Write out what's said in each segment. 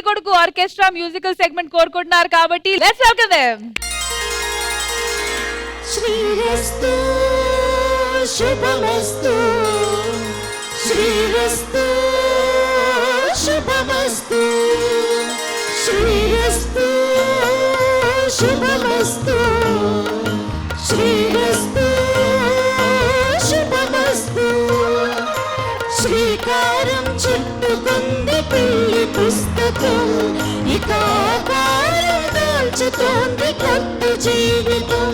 కొడుకు orchestra musical segment కోరుకుంటున్నారు కాబట్టి లెట్స్ వెల్కమ్ దెం. శ్రీరస్తు శుభమస్తు శ్రీరస్తు శుభమస్తు శ్రీరస్తు శుభమస్తు శ్రీరస్తు శుభమస్తు. శ్రీకారం చుట్టుకుంది పెళ్లి పుస్తకం, ఇక ఆకారం దాల్చుతోంది కొత్త జీవితం.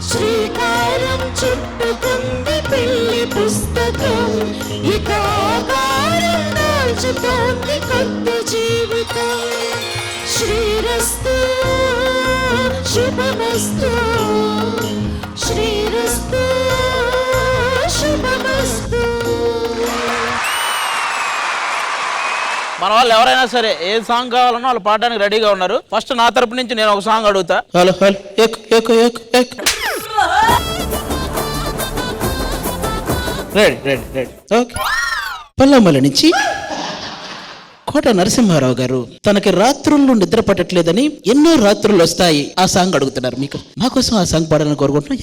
శ్రీకారం చుట్టుకుంది పెళ్లి పుస్తకం, ఇక ఆకారం దాల్చుతోంది కొత్త జీవితం. శ్రీరస్తు శుభమస్తు శ్రీరస్తు శుభమస్తు. మన వాళ్ళు ఎవరైనా సరే ఏ సాంగ్ కావాలన్నా వాళ్ళు పాడడానికి రెడీగా ఉన్నారు. ఫస్ట్ నా తరపు నుంచి నేను ఒక సాంగ్ అడుగుతా. Hello hello ready ready ready okay. పల్లమ్మల నుంచి కోట నరసింహారావు గారు తనకి రాత్రుల్లో నిద్ర పట్టట్లేదని ఎన్నో రాత్రులు వస్తాయి ఆ సాంగ్ అడుగుతున్నారు. మీకు మా కోసం ఆ సాంగ్ పాడాలని కోరుకుంటున్నాం.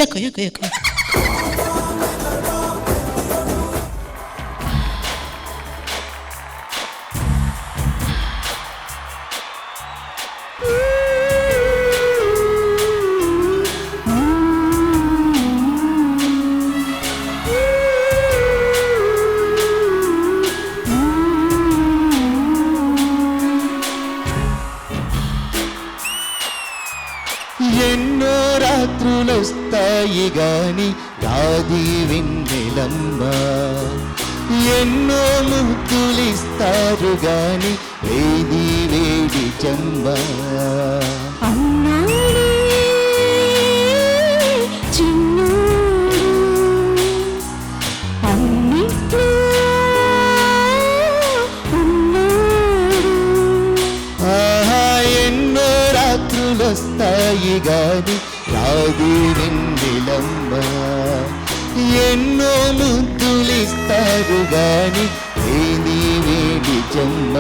ఎన్నో రాత్రులొస్తాయి గాని రాది వెన్నెలమ్మ, ఎన్నో ముద్దులిస్తారు గాని వేది వేడి చెమ్మ. వస్తాయి గాని రాది వెన్నెలమ్మ, ఎన్నో ముద్దులిస్తారు గాని వేది వేడి చెమ్మ.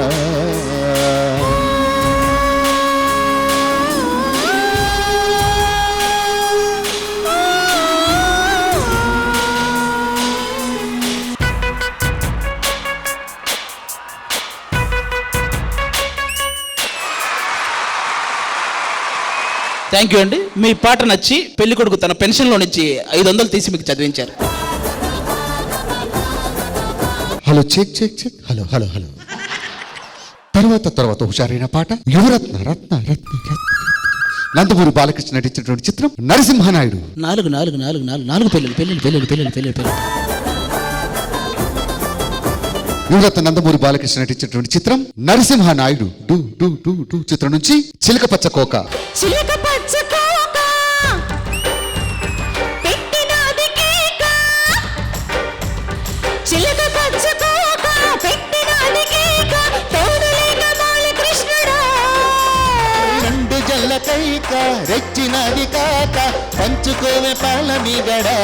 థ్యాంక్ యూ అండి. మీ పాట నచ్చి పెళ్లి కొడుకు తన పెన్షన్లో నుంచి 500 తీసి మీకు చదివించారు. Hello check check check hello hello hello. తర్వాత హుషారైన పాట యువరత్న రత్న రత్న నందమూరి బాలకృష్ణ నటించినటువంటి చిత్రం నరసింహనాయుడు. 4 పెళ్ళిళ్ళు. యువరత్న నందమూరి బాలకృష్ణ నటించినటువంటి చిత్రం Narasimha Naidu. Do do do do చిత్రం నుంచి చిలక పచ్చ కోక. చిలక పచ్చ కోక పెట్టినది కేక, చిలక పచ్చ కోక పెట్టినది కేక, తోడులేక బాలకృష్ణుడా. రెండు జల్ల కైక రెచ్చినది కాక, పంచుకోవే పాల మీగడా.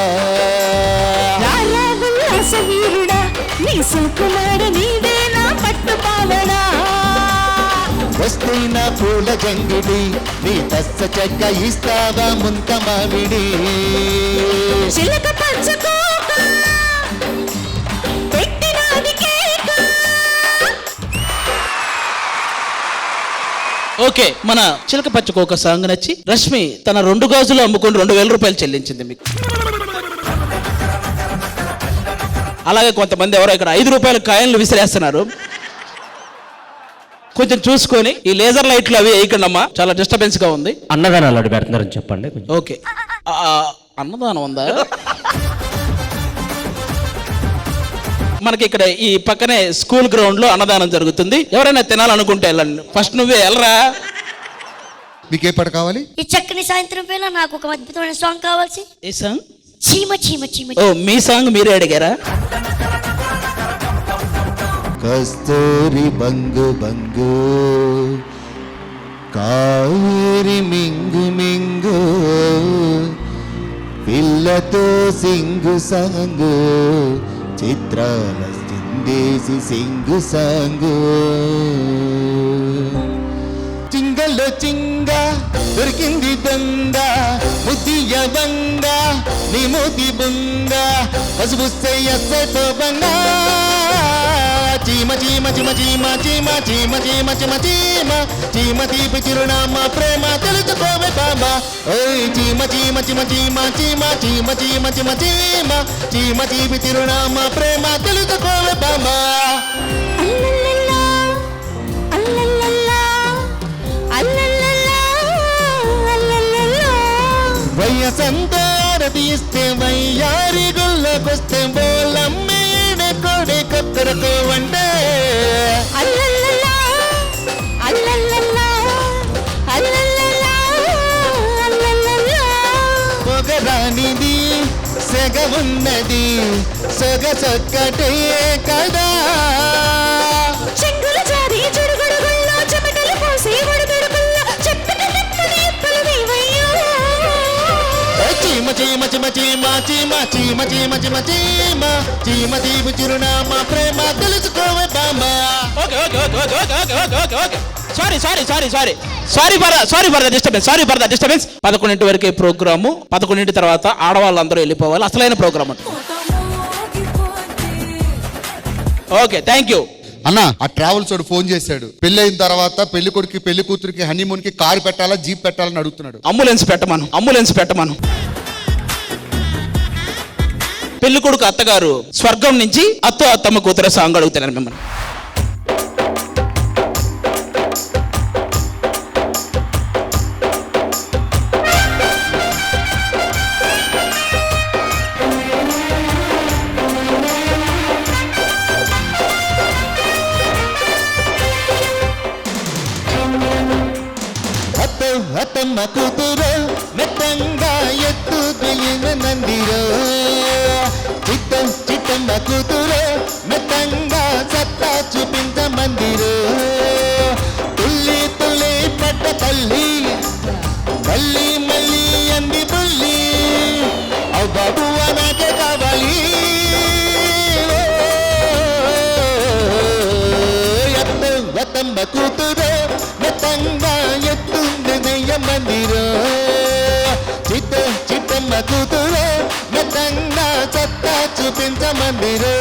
రారాగుల్లాసవీరుడా నీ సుకుమార నీదే నా పట్టు పావడా. వస్తైన పూల జంగిడి నీ తస్స చెక్క ఇస్తావా ముంత మావిడి. చిలక పంచుకోక పెట్టినది కేక. ఓకే, మన చిలక పచ్చకోక సాంగ్ నచ్చి రష్మి తన 2 గాజులు అమ్ముకొని 2000 రూపాయలు చెల్లించింది మీకు. అలాగే కొంతమంది ఎవరో ఇక్కడ 5 రూపాయల కాయిన్లు విసిరేస్తున్నారు. కొంచెం చూసుకొని ఈ లేజర్ లైట్లు అవి వేయకండమ్మా, చాలా డిస్టర్బెన్స్ గా ఉంది. అన్నదానాలు అడి పెడుతున్నారని చెప్పండి. ఓకే, అన్నదానం ఉందా? మనకి ఇక్కడ ఈ పక్కనే స్కూల్ గ్రౌండ్ లో అన్నదానం జరుగుతుంది. ఎవరైనా తినాలనుకుంటే వెళ్ళండి. ఫస్ట్ నువ్వే వెళ్ళరా. మీకే పాట కావాలి? ఈ చక్కని సాయంత్రం వేళ నాకు ఒక అద్భుతమైన సాంగ్ కావాల్సి. ఏ సాంగ్? చీమ చీమ చీమ. ఓ, మీ సాంగ్ మీరే అడిగారా? కస్తూరి బంగు బంగు కావేరి మింగు మింగు, పిల్లతో సింగు సాంగు, చిత్రాల సిందేసి సింగు సాంగు. మువ్వలో చింగ దొరికింది దొంగ ముద్దియ బంగ నీ మూతి బుంగ పసుపు సైతో బంగ చీమ చీమ చీమ చీమ చీమ చీమ చీమ చీమ చీమ చీమ తీపి చిరునామా ప్రేమ తెలుసుకోవే బాబా ఓయ్ చీమ చీమ చీమ చీమ చీమ చీమ చీమ చీమ చీమ చీమ తీపి చిరునామా ప్రేమ తెలుసుకోవే బాబా వయ్యసంతారది ఇస్తే వయ్యారి గుళ్ళకొస్తే బోలమ్మేడ కొడే కొక్కరకో వండే పొగరానిది సెగ ఉన్నది సొగ సొక్కటే కదా చెంగుల జారి చుడుగుడుగుల్లో చెమటలు పోసి ఒడుగుడుగుల్లో చెట్టుకు నెత్తని ఎప్పులు నీవయ్యో చీమ చీమ చీమ చీమ చీమ చీమ చీమ చీమ చీమ చీమ తీపు చిరునామా ప్రేమ తెలుసుకోవే బామా okay okay okay okay okay okay okay okay sorry for the disturbance 11 వరకే ప్రోగ్రాము 11 తర్వాత ఆడవాళ్ళందరూ వెళ్ళిపోవాలి అసలైన ప్రోగ్రామ్ అంటే ఓకే థ్యాంక్ యూ అన్న ఆ ట్రావెల్స్ వాడు ఫోన్ చేశాడు పెళ్లి అయిన తర్వాత పెళ్లి కొడుకు పెళ్లి కూతురికి హనీమూన్ కి కారు పెట్టాలా జీప్ పెట్టాలని అడుగుతున్నాడు. అంబులెన్స్ పెట్టమను పెళ్లి కొడుకు అత్తగారు స్వర్గం నుంచి అత్తమ్మ కూతురు సాంగ్ అడుగుతున్నాను మిమ్మల్ని. అత్తమ్మ కూతురు మెత్తంగా ఎత్తు దిగిన నందిరో చిట్టమ్మ కూతురు మెత్తంగా సత్తా చూపించ మందిరో తుల్లి తుల్లి పట్ట తల్లి మళ్ళీ మళ్ళీ అంది బుల్లి అవు బాబు నాకే కావాలి అత్తమ్మ కూతురు మెత్తంగా ఎత్తు మందిరో చిట్టమ్మ కూతురు మెత్తంగా సత్తా చూపించ మందిరో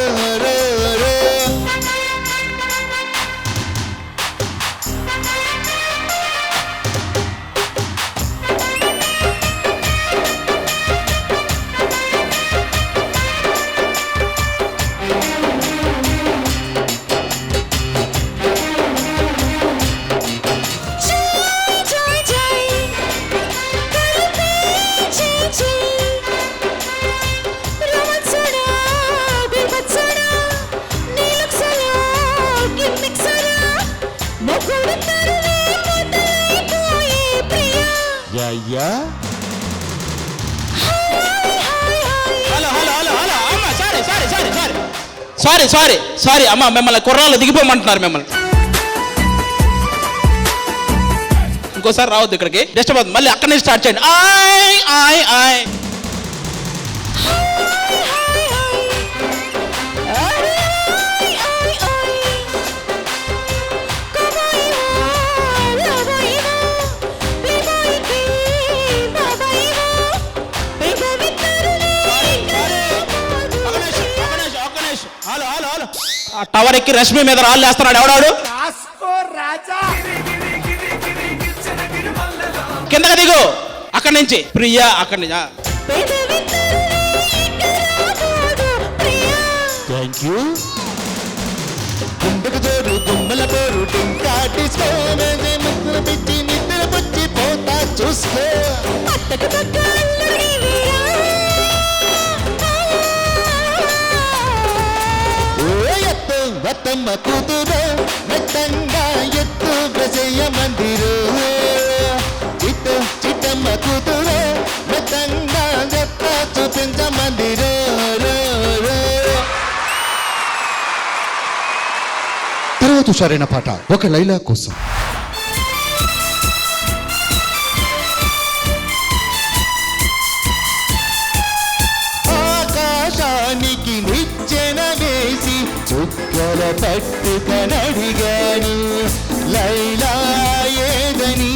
సారీ అమ్మ మిమ్మల్ని కుర్రాళ్ళు దిగిపోమంటున్నారు మిమ్మల్ని ఇంకోసారి రావద్దు ఇక్కడికి డిస్టర్బ్ అవుతుంది మళ్ళీ అక్కడి నుంచి స్టార్ట్ చేయండి ఆయ్ టవర్ ఎక్కి రష్మి మీద రాళ్ళు వేస్తున్నాడు ఎవడాడు కిందకి దిగు అక్కడి నుంచి ప్రియా అక్కడి నుంచి థ్యాంక్ యూ గుండెకు జోరు గుమ్మల పోరు టింకాటిస్కో ముగ్గురు పిచ్చి నిద్ర పుచ్చి పోతా చూసుకో అత్తమ్మ కూతురు మెత్తంగా ఎత్తు ప్రజయ మందిరు చిట్టమ్మ కూతురు మెత్తంగా ఎత్త చూపించ మందిరు తర్వాత హుషారైన పాట ఒక లైలా కోసం. ఆకాశానికి నిచ్చెన వేసి చుక్కల పట్టుకనడిగాను లైలా ఏదని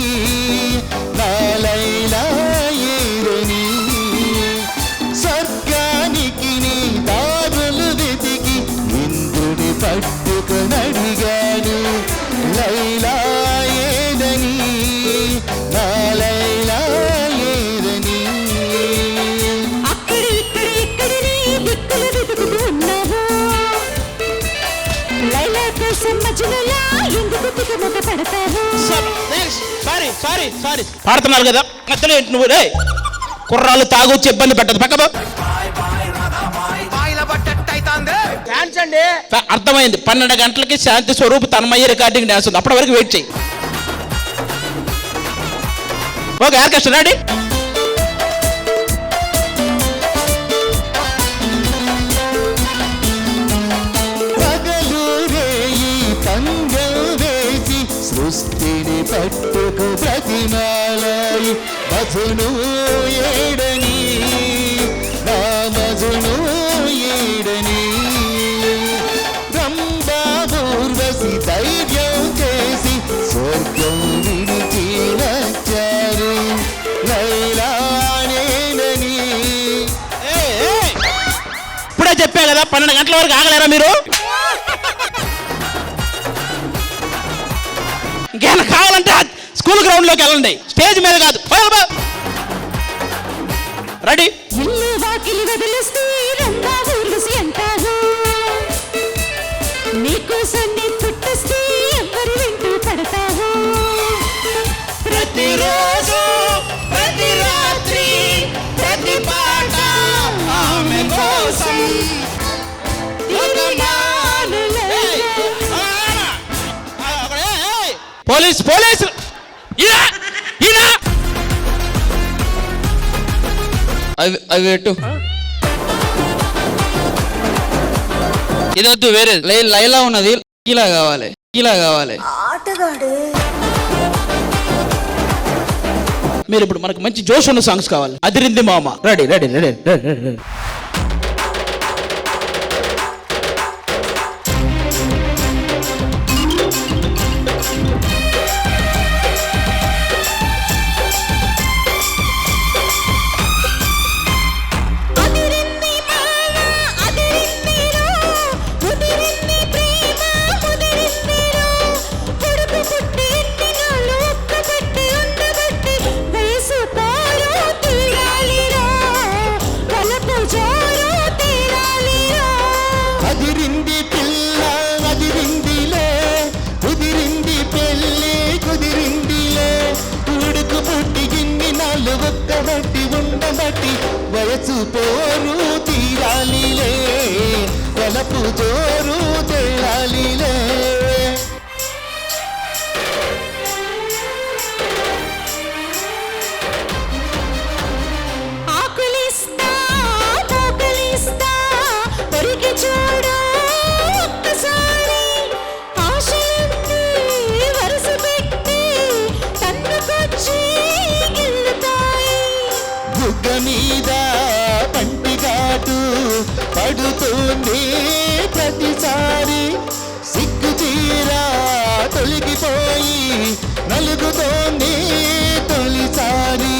సిగముగ పడతావు. సారీ సారీ సారీ పాడుతున్నారు కదా మధ్యలో ఏంటి నువ్వు రే కుర్రాళ్ళు తాగొచ్చి ఇబ్బంది పెట్టదు పక్క అర్థమైంది 12 గంటలకి శాంతి స్వరూప్ తన్మయ్య రికార్డింగ్ డాన్స్ ఉంది అప్పటి వరకు వెయిట్ చేయి ఓకే ఆర్కెస్ట్రా రెడీ పగలు రేయి పంగం వేసి సృష్టిని పట్టుకు ప్రతిమాలాయి మధును ఏడని నా మధును ఏడని బ్రహ్మూర్వశి ధైర్యం చేసి స్వర్గం విడిచి వచ్చారు లైలానేనని. ఇప్పుడే చెప్పా కదా 12 గంటల వరకు ఆగలేరా మీరు ఇంకేమైనా కావాలంటే స్కూల్ గ్రౌండ్ లోకి వెళ్ళండి స్టేజ్ మీద కాదు రెడీ ఇల్లు వాకిలి వదిలిస్తే రంగా ఊర్వశి అంటారు. నీకోసం నీ పుట్టిస్తే ఎవరి వెంట పడతావు. ప్రతిరోజు ప్రతి రాత్రి ప్రతి పాట ఆమె కోసం పోలీస్ పోలీస్ అవి ఎట్టు ఇది వద్దు వేరే లైలా ఉన్నది ఇలా కావాలి మీరు ఇప్పుడు మనకు మంచి జోష్ ఉన్న సాంగ్స్ కావాలి అదిరింది మామ రెడీ రెడీ రెడీ రెడీ అదిరింది మాయ అదిరిందిరో ముదిరింది ప్రేమ ముదిరిందిరో కొడుకు పుట్టి ఎన్నినాళ్ళు ఒక్కబట్టి ఉండబట్టి వయసు తారు తీరాలిరో వలపు జోరు తీరాలిరో. అదిరింది పిల్ల అదిరిందిలే కుదిరింది పెళ్ళి కుదిరిందిలే ఉడుకు పుట్టి గిన్ని నాళ్ళు ఒక్కబట్టి ఉండబట్టి వయసు పోరు తీరాలిలే వలపు జోరు తేలాలిలే. ఆకులిస్తా పోకలిస్తా పొరికి చూడు ఒక్కసారి ఆశలన్నీ వరుస పెట్టి తన్నుకొచ్చి గిల్లుతాయి. బుగ్గ మీద పంటిగాటు పడుతుంది ప్రతిసారి సిగ్గు చీరా తొలగిపోయి నలుగుతోంది తొలిసారి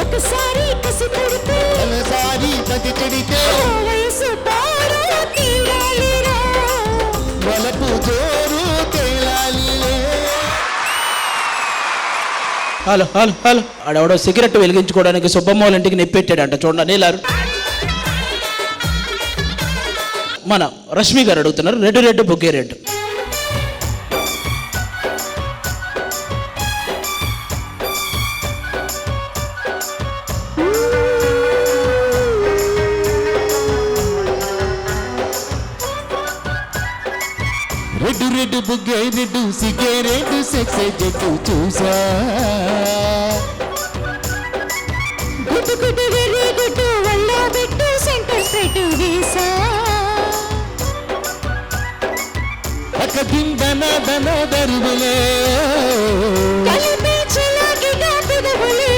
ఒకసారి కసి పడితే తొలిసారి ప్రతి చెడితే వయసు తారు తీరాలిరా. వలపు జోరు తేలాలిలే. హలో హలో హలో ఆడెవడో సిగరెట్ వెలిగించుకోవడానికి సుబ్బమ్మ వాళ్ళ ఇంటికి నెప్పెట్టాడంట చూడండి నీలారు మన రష్మి గారు అడుగుతున్నారు రెడ్ రెడ్ బుగ్గే రెడ్ రెడ్డు రెడ్డు బుగ్గే రెడ్డు సిగరెట్టు సెక్స్ జట్టు చూసా గుడ్డు గుడ్డు వెర్రి గుడ్డు వల్ల పెట్టు సెంటర్ స్ట్రైట్ వీసా. అక్క దిందన దన దరువులే కలిపి చిలాగిన పెదవులే.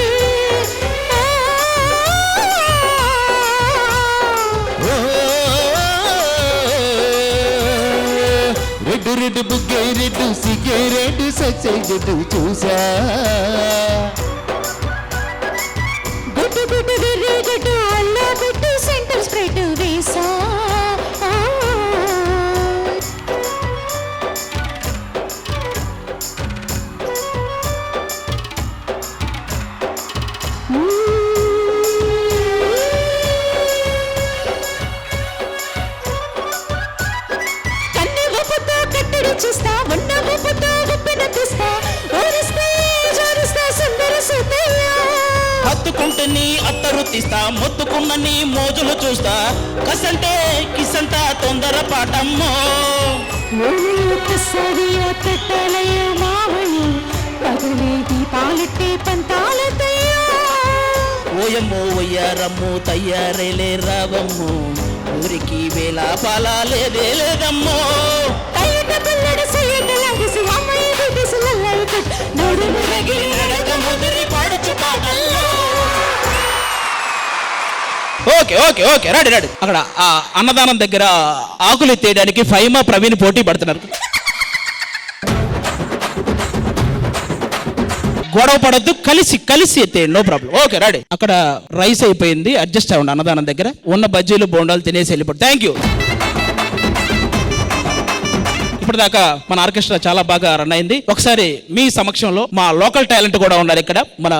రెడ్డు రెడ్డు బుగ్గే రెడ్డు సిగరెట్టు సెక్స్ జట్టు చూసా గుడ్డు గుడ్డు వెర్రి గుడ్డు వల్ల పెట్టు సెంటర్ స్ట్రైట్ వీసా. కన్ను ఊపుతో కట్టడి చూస్తా ఉన్న ఊపుతో ఉప్పెన ముట్టుకుంటే నీ అత్తరు తీస్తా, మొత్తుకున్న నీ మోజులు చూస్తా, కసంటే కిసంట తొందర పాటమ్మో. ఒక్కసారిగా పెట్టలయ్య మావయ్య పగలే దీపాలెట్టే పంతాలతయ్యా. ఓయమ్మో వయ్యారమ్మో తయ్యారేలే రావమ్మో, ఊరికి వేళ పాలా లేదే లేదమ్మో. కయ్యట పిల్లడ సయ్యట లాగసి అమ్మాయి బిడ్డసి నల్లవి కట్ నడుము రగిలి నడక ముదిరి పాడుచు పాటల్లో. Okay okay okay ready ready. అక్కడ ఆ అన్నదానం దగ్గర ఆకులు ఎత్తేయడానికి ఫైమా ప్రవీణ్ పోటీ పడుతున్నారు. గొడవ పడద్దు, కలిసి కలిసి ఎత్తేయండి, నో ప్రాబ్లం. Okay ready. అక్కడ రైస్ అయిపోయింది, అడ్జస్ట్ అవ్వండి. అన్నదానం దగ్గర ఉన్న బజ్జీలు బోండాలు తినేసి వెళ్ళిపోయి. Thank you. ఇప్పటిదాకా మన ఆర్కెస్ట్రా చాలా బాగా రన్ అయింది. ఒకసారి మీ సమక్షంలో మా లోకల్ టాలెంట్ కూడా ఉన్నారు ఇక్కడ, మన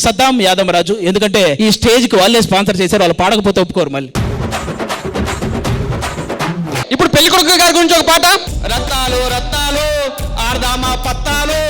సద్దాం యాదవ్ రాజు. ఎందుకంటే ఈ స్టేజ్ కి వాళ్ళే స్పాన్సర్ చేశారు, వాళ్ళు పాడకపోతే ఒప్పుకోరు మళ్ళీ. ఇప్పుడు పెళ్లి కొడుకు గారి గురించి ఒక పాట. రత్నాలు రత్నాలు ఆర్దామా పత్తాలు.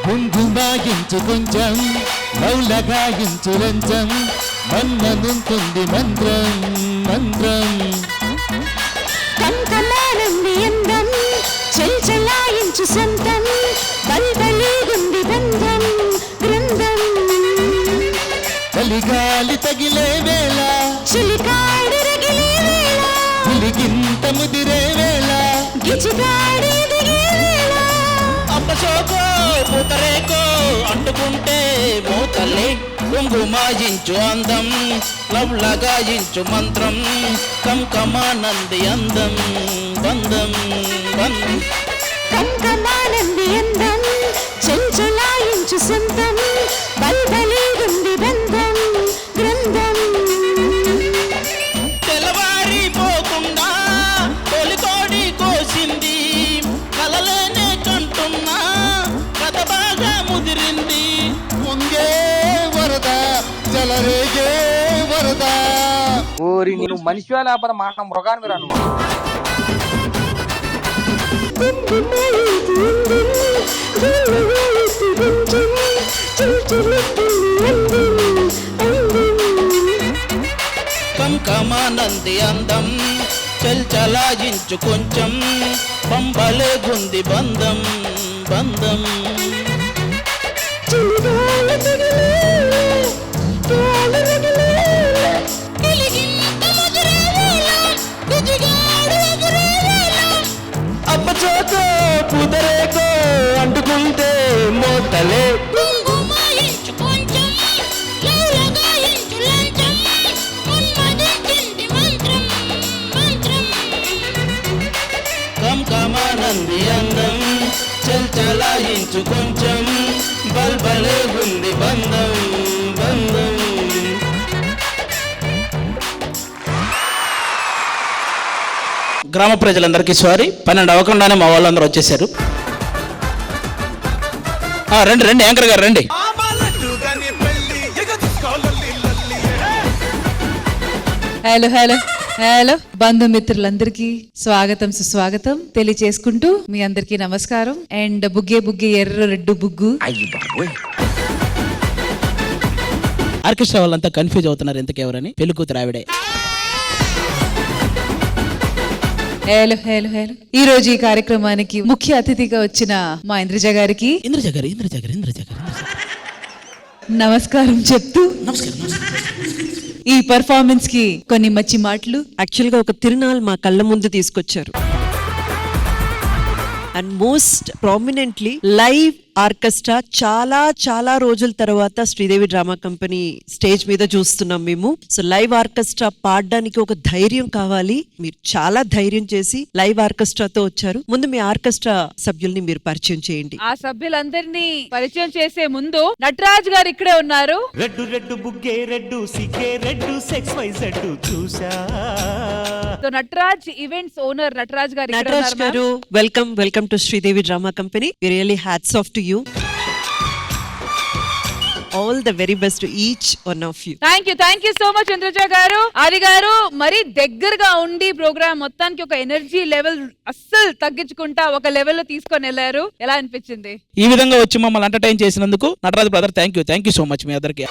కుంకుమాయించు కొంచెం, మౌలగాయించు లంచం, మన్ననుంటుంది మంత్రం మంత్రం. కంకమానంది అందం చెల్చలాయించు సొంతం బల్బలీగుంది బంధం గ్రంథం. చలిగాలి తగిలే వేళ, చిలికాడు రగిలే వేళ, పులిగింత ముదిరే వేళ, గిచిగాడి దిగే వేళ. అప్పసోకో పూతరేకో అంటుకుంటే మోతలే, కుంకుమాయించు అందం లవ్ లగాయించు మంత్రం, కంకమానంది అందం బంధం బంధం. కంకమానంది అందం చెంచులాయించు సొంతం బల్బలీగుంది బంధం గ్రంథం. తెల్లవారిపోకుండా తొలికోడి కోసింది, కలలేనే కంటున్నా కథ బాగా ముదిరింది. పొంగే వరద జలరేగే వరద. ఓరి నేను మనిషి లేకపోతే మాట మృగాన్ని రాను. కంకమానంది అందం చల్చలాయించు కొంచెం, పంబలే గుంది బంధం బంధం. అప్పచోకో పూతరేకో అంటుకుంటే మోతలే, కుంకుమాయించు కొంచెం లౌలగాయించు లంచం మన్మథుడికి మంత్రం మంత్రం. కంకమానంది అందం చల్చలాయించు కొంచెం, బల్బలే గుంది బంధం బంధం. గ్రామ ప్రజలందరికీ సారీ, 12 అవ్వకుండానే మా వాళ్ళందరూ వచ్చేసారు. రండి రండి యాంకర్ గారు రండి. హలో హలో హలో బంధుమిత్రులందరికీ స్వాగతం సుస్వాగతం తెలియచేసుకుంటూ మీ అందరికీ నమస్కారం. అండ్ బుగ్గే బుగ్గే ఎర్ర రెడ్డు బుగ్గు. ఆర్కెస్ట్రా వాళ్ళంతా కన్ఫ్యూజ్ అవుతున్నారు ఎందుకెవరని. పెళ్లి కూతురు ఆవిడే. హలో హలో హలో ఈ రోజు ఈ కార్యక్రమానికి ముఖ్య అతిథిగా వచ్చిన మా ఇంద్రజ గారికి నమస్కారం చెప్తూ ఈ పర్ఫార్మెన్స్ కి కొన్ని మంచి మాటలు. యాక్చువల్గా ఒక తిరునాల్ మా కళ్ళ ముందు తీసుకొచ్చారు. And most prominently live orchestra చాలా రోజుల తర్వాత శ్రీదేవి డ్రామా కంపెనీ స్టేజ్ మీద చూస్తున్నాం మేము. సో లైవ్ ఆర్కెస్ట్రా పాడడానికి ఒక ధైర్యం కావాలి. మీరు చాలా ధైర్యం చేసి లైవ్ ఆర్కెస్ట్రాతో వచ్చారు. ముందు మీ ఆర్కెస్ట్రా సభ్యుల్ని మీరు పరిచయం చేయండి. ఆ సభ్యులందరినీ పరిచయం చేసే ముందు నటరాజ్ గారు ఇక్కడే ఉన్నారు. రెడ్డు రెడ్డు బుగ్గే రెడ్డు సిగ్గే రెడ్డు సెక్స్ వై జెడ్ చూసా. So Nataraj events owner Nataraj గారు ఇక్కడ నటరాజ్ ఉన్నారు. గారు welcome to Sridevi drama company. Really hats off to you. All the very best to each one of you. Thank you so much Indraja గారు. ఆది గారు మరి దగ్గరగా ఉండి ప్రోగ్రామ్ మొత్తానికి ఒక ఎనర్జీ లెవెల్ అస్సలు తగ్గించుకుంటా ఒక లెవెల్ లో తీసుకొని వెళ్ళారు. ఎలా అనిపించింది? ఈ విధంగా వచ్చి మమ్మల్ని ఎంటర్టైన్ చేసినందుకు Nataraj brother thank you so much మీ అందరికి.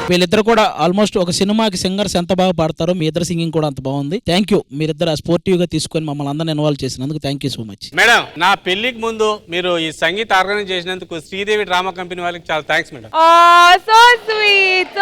వీళ్ళిద్దరు కూడా ఆల్మోస్ట్ ఒక సినిమాకి సింగర్స్ ఎంత బాగా పాడతారో మీ ఇద్దరు సింగింగ్ కూడా అంత బాగుంది. Thank you. మీరిద్దరు స్పోర్టివ్ గా తీసుకొని మమ్మల్ని అందరిని ఇన్వాల్వ్ చేసినందుకు thank you so much. Madam, నా పెళ్లికి ముందు మీరు ఈ సంగీత ఆర్గనైజ్ చేసినందుకు శ్రీదేవి డ్రామా కంపెనీ వాళ్ళకి చాలా థ్యాంక్స్ మేడం. So sweet.